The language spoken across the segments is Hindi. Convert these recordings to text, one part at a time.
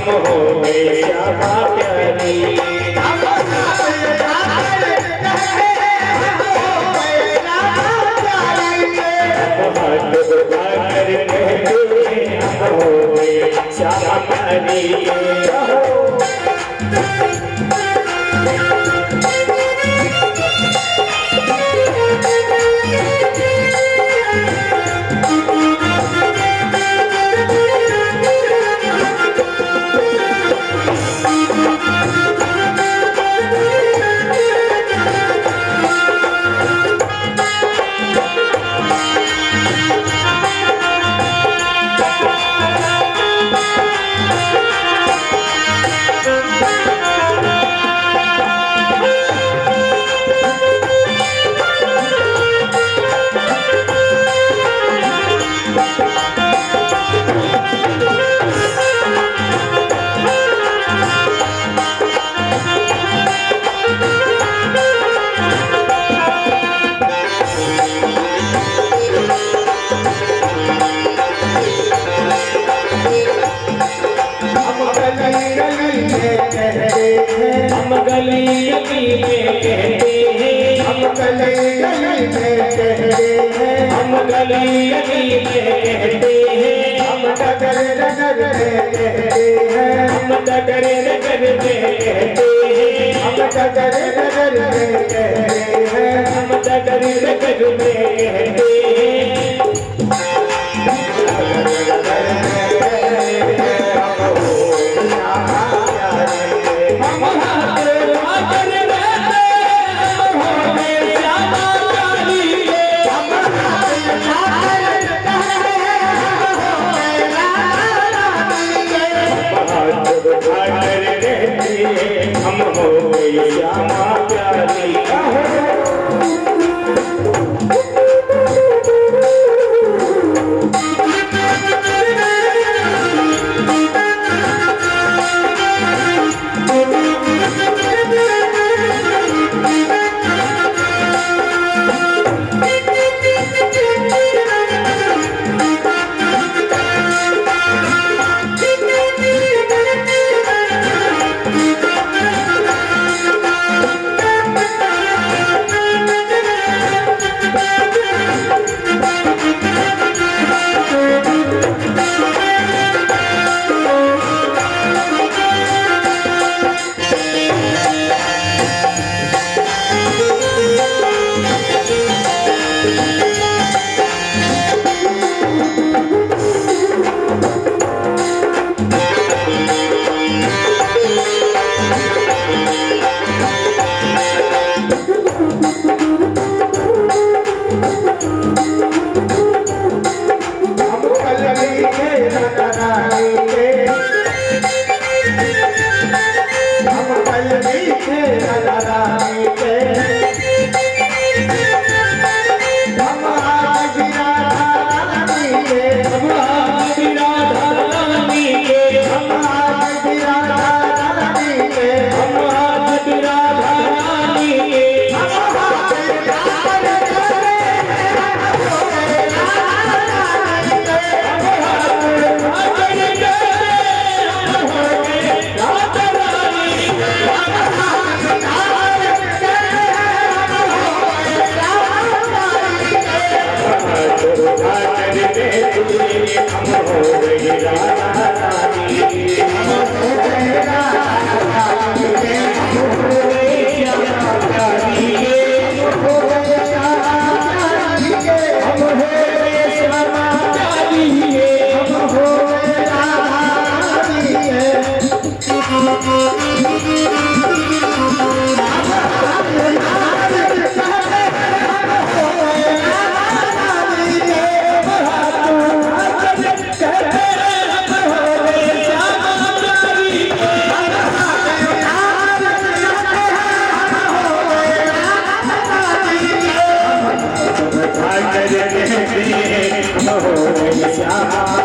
हम हो गए श्यामा प्यारी। हम हाथ उठाकर कहते हम हो गए श्यामा प्यारी। हम गली गली में कहते हैं, हम गली गली में कहते हैं, हम गली गली में कहते हैं, हम डगर डगर में कहते हैं, हम डगर डगर में कहते हैं, हम डगर डगर में कहते हैं, हम डगर डगर में कहते हैं। हम हो गए श्यामा प्यारी।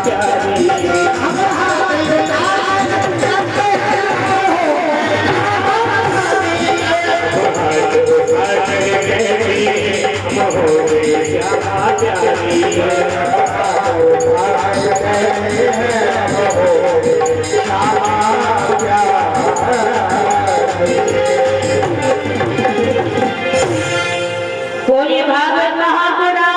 प्यारी कोई भागत बहादुरा